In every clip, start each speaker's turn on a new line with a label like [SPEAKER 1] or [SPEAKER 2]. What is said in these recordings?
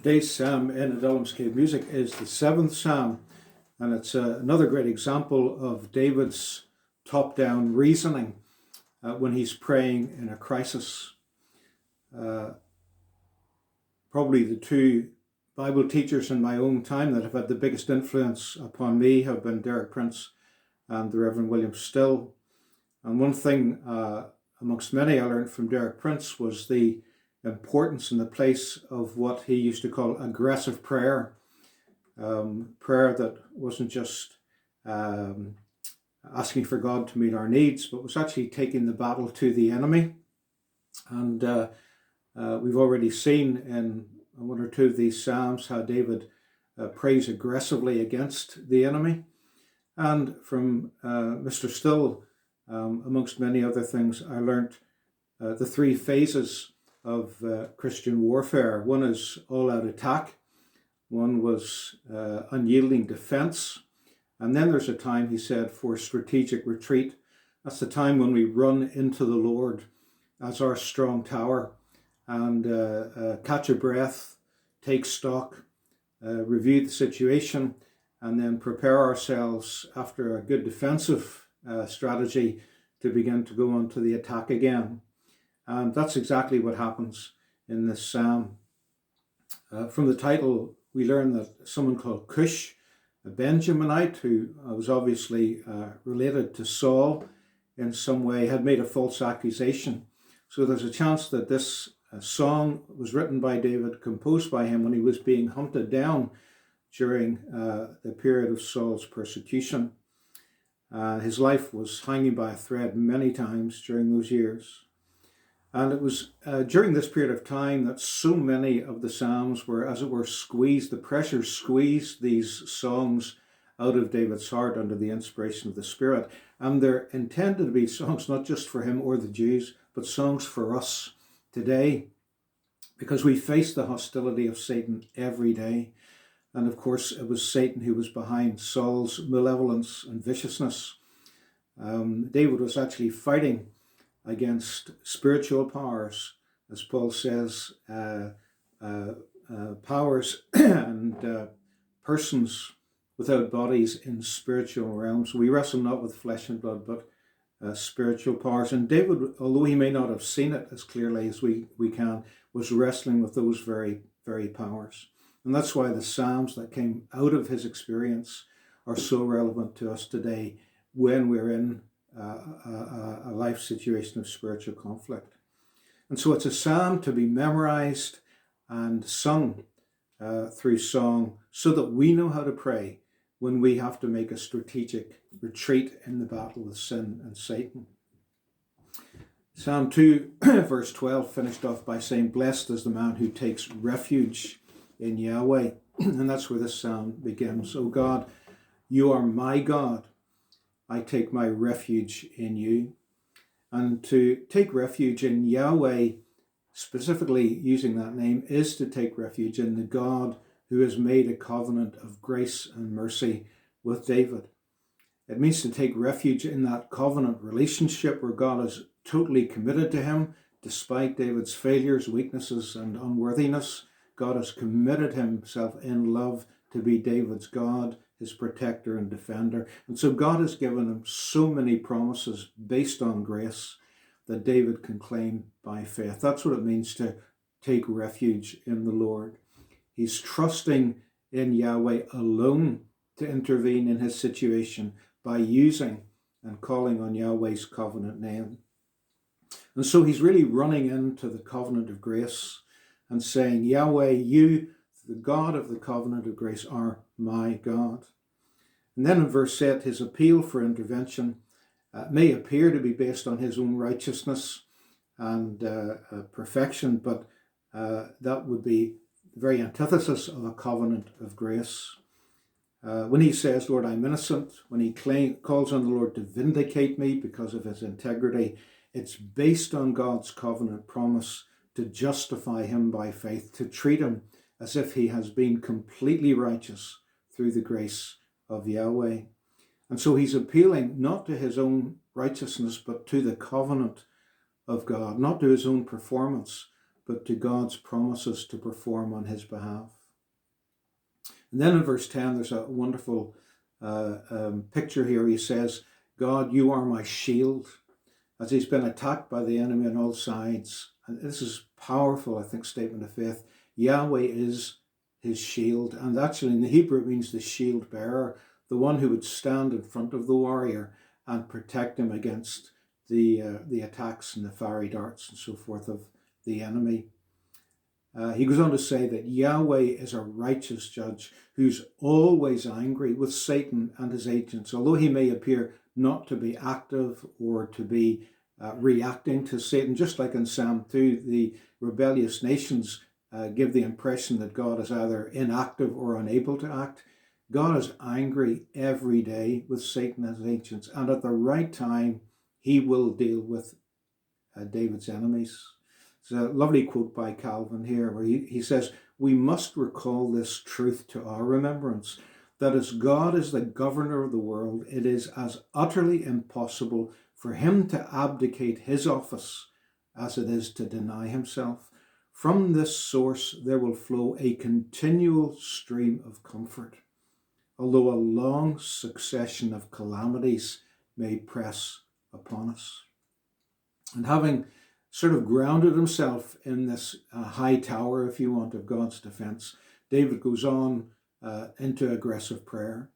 [SPEAKER 1] Today's psalm in Adullam's Cave Music is the 7th psalm, and it's another great example of David's top-down reasoning when he's praying in a crisis. Probably the two Bible teachers in my own time that have had the biggest influence upon me have been Derek Prince and the Reverend William Still. And one thing amongst many I learned from Derek Prince was the importance and the place of what he used to call aggressive prayer. Prayer that wasn't just asking for God to meet our needs, but was actually taking the battle to the enemy. And we've already seen in one or two of these psalms how David prays aggressively against the enemy. And from Mr. Still, amongst many other things, I learnt the three phases of Christian warfare. One is all-out attack. One was unyielding defense. And then there's a time, he said, for strategic retreat. That's the time when we run into the Lord as our strong tower and catch a breath, take stock, review the situation, and then prepare ourselves after a good defensive strategy to begin to go on to the attack again. And that's exactly what happens in this psalm. From the title, we learn that someone called Cush, a Benjaminite who was obviously related to Saul in some way, had made a false accusation. So there's a chance that this song was written by David, composed by him when he was being hunted down during the period of Saul's persecution. His life was hanging by a thread many times during those years. And it was during this period of time that so many of the psalms were, as it were, squeezed. The pressure squeezed these songs out of David's heart under the inspiration of the Spirit. And they're intended to be songs not just for him or the Jews, but songs for us today, because we face the hostility of Satan every day. And of course, it was Satan who was behind Saul's malevolence and viciousness. David was actually fighting against spiritual powers, as Paul says, powers and persons without bodies in spiritual realms. We wrestle not with flesh and blood, but spiritual powers. And David, although he may not have seen it as clearly as we can, was wrestling with those very, very powers. And that's why the psalms that came out of his experience are so relevant to us today when we're in a life situation of spiritual conflict. And so it's a psalm to be memorized and sung through song so that we know how to pray when we have to make a strategic retreat in the battle with sin and Satan. Psalm 2 verse 12 finished off by saying, "Blessed is the man who takes refuge in Yahweh." And that's where this psalm begins. "O God, you are my God. I take my refuge in you." And to take refuge in Yahweh, specifically using that name, is to take refuge in the God who has made a covenant of grace and mercy with David. It means to take refuge in that covenant relationship where God is totally committed to him, despite David's failures, weaknesses, and unworthiness. God has committed himself in love to be David's God, his protector and defender. And so God has given him so many promises based on grace that David can claim by faith. That's what it means to take refuge in the Lord. He's trusting in Yahweh alone to intervene in his situation by using and calling on Yahweh's covenant name. And so he's really running into the covenant of grace and saying, Yahweh, you, the God of the covenant of grace, are my God. And then in verse 8, his appeal for intervention may appear to be based on his own righteousness and perfection, but that would be the very antithesis of a covenant of grace. When he says, Lord, I'm innocent, when he calls on the Lord to vindicate me because of his integrity, it's based on God's covenant promise to justify him by faith, to treat him as if he has been completely righteous through the grace of Yahweh. And so he's appealing not to his own righteousness, but to the covenant of God, not to his own performance, but to God's promises to perform on his behalf. And then in verse 10, there's a wonderful picture here. He says, God, you are my shield. As he's been attacked by the enemy on all sides. And this is powerful, I think, statement of faith. Yahweh is his shield. And actually in the Hebrew it means the shield bearer, the one who would stand in front of the warrior and protect him against the attacks and the fiery darts and so forth of the enemy. He goes on to say that Yahweh is a righteous judge who's always angry with Satan and his agents. Although he may appear not to be active or to be reacting to Satan, just like in Psalm 2, the rebellious nations give the impression that God is either inactive or unable to act. God is angry every day with Satan and his agents, and at the right time, he will deal with David's enemies. There's a lovely quote by Calvin here where he says, we must recall this truth to our remembrance, that as God is the governor of the world, it is as utterly impossible for him to abdicate his office as it is to deny himself. From this source there will flow a continual stream of comfort, although a long succession of calamities may press upon us. And having sort of grounded himself in this high tower, if you want, of God's defense, David goes on into aggressive prayer,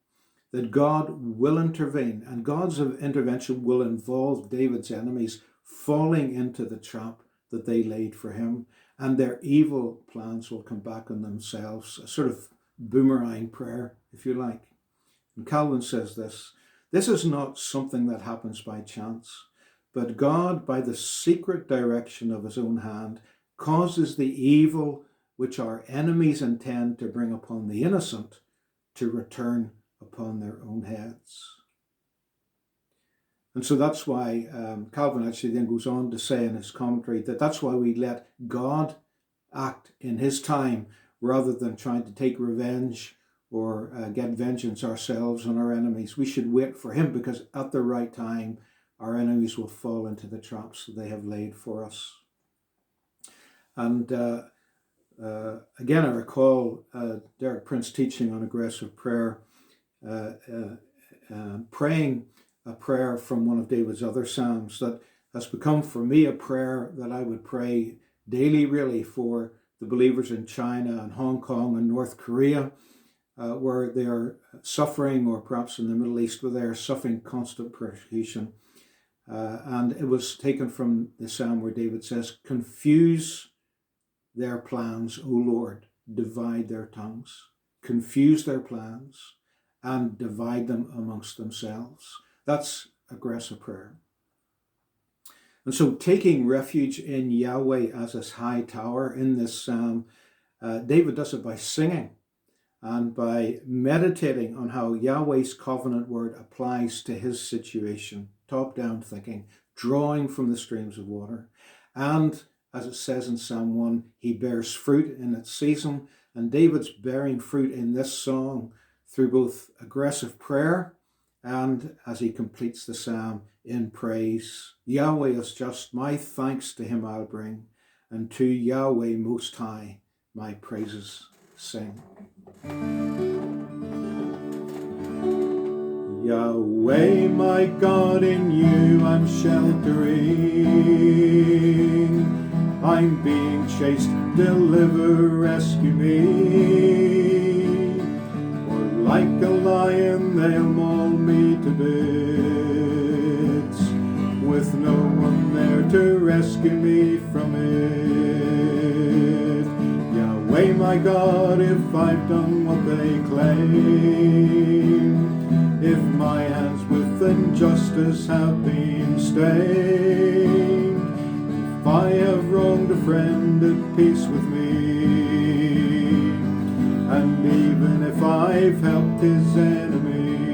[SPEAKER 1] that God will intervene, and God's intervention will involve David's enemies falling into the trap that they laid for him, and their evil plans will come back on themselves, a sort of boomerang prayer, if you like. And Calvin says this is not something that happens by chance, but God, by the secret direction of his own hand, causes the evil which our enemies intend to bring upon the innocent to return upon their own heads. And so that's why Calvin actually then goes on to say in his commentary that that's why we let God act in his time rather than trying to take revenge or get vengeance ourselves on our enemies. We should wait for him, because at the right time our enemies will fall into the traps that they have laid for us. And again, I recall Derek Prince teaching on aggressive prayer, praying a prayer from one of David's other Psalms that has become for me a prayer that I would pray daily, really, for the believers in China and Hong Kong and North Korea, where they are suffering, or perhaps in the Middle East, where they are suffering constant persecution. And it was taken from the Psalm where David says, confuse their plans, O Lord, divide their tongues. Confuse their plans and divide them amongst themselves. That's aggressive prayer. And so taking refuge in Yahweh as his high tower in this psalm, David does it by singing and by meditating on how Yahweh's covenant word applies to his situation, top-down thinking, drawing from the streams of water. And as it says in Psalm 1, he bears fruit in its season. And David's bearing fruit in this song through both aggressive prayer and as he completes the psalm in praise. Yahweh is just, my thanks to him I'll bring, and to Yahweh Most High my praises sing. Yahweh, my God, in you I'm sheltering. I'm being chased, deliver, rescue me. Or like a lion they'll maul me to bits, with no one there to rescue me from it. Yahweh, my God, if I've done what they claim, if my hands with injustice have been stained, if I have wronged a friend at peace with me, and even if I've helped his enemies,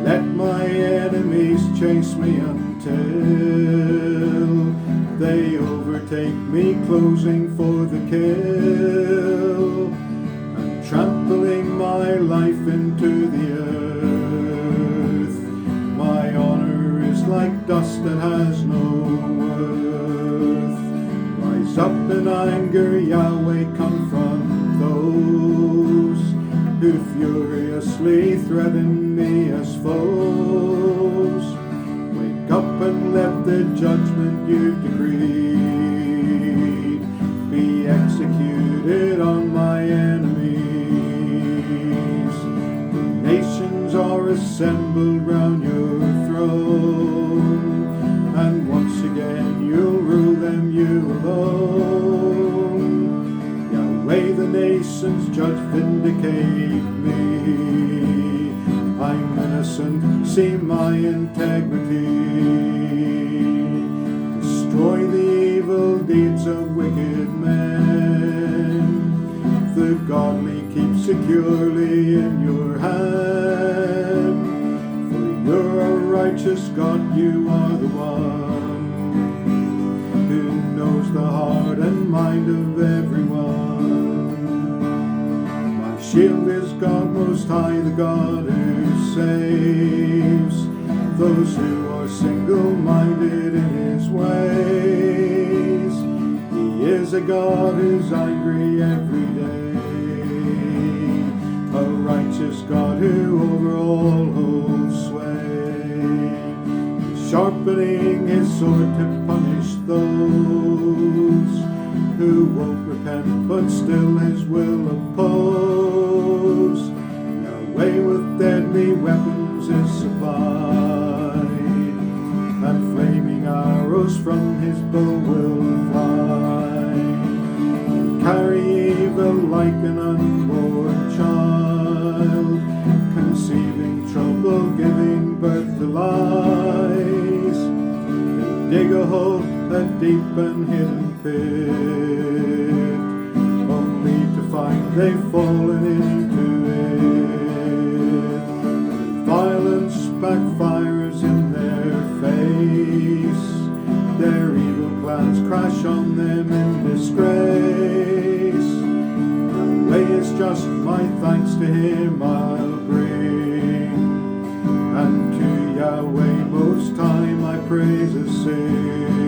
[SPEAKER 1] let my enemies chase me until they overtake me, closing for the kill, and trampling my life into the earth. My honor is like dust that has no worth. in anger, Yahweh, confront those who furiously threaten me as foes. Wake up and let the judgment you've decreed be executed on my enemies. The nations are assembled round your throne, and once again you'll rule them, you alone. Yahweh, the nations judge, vindicate me. I'm innocent, see my integrity. Destroy the evil deeds of wicked men. The godly keep securely in your hand. For you're a righteous God, you are the one who knows the heart and mind of everyone. My shield is God Most High, the God who saves those who are single-minded in His ways. He is a God who's angry every day, a righteous God who over all holds sway. He's sharpening His sword to punish those who won't repent but still His will oppose. Yahweh with deadly weapons is supplied, and flaming arrows from His bow will fly. Carry evil like an unborn child, conceiving trouble, giving birth to lies. They dig a hole, a deep and hidden pit, only to find they've fallen into it. Violence backfires in their face, their evil plans crash on them in disgrace. Yahweh is just, my thanks to Him I'll bring, and to Yahweh Most High my praises sing.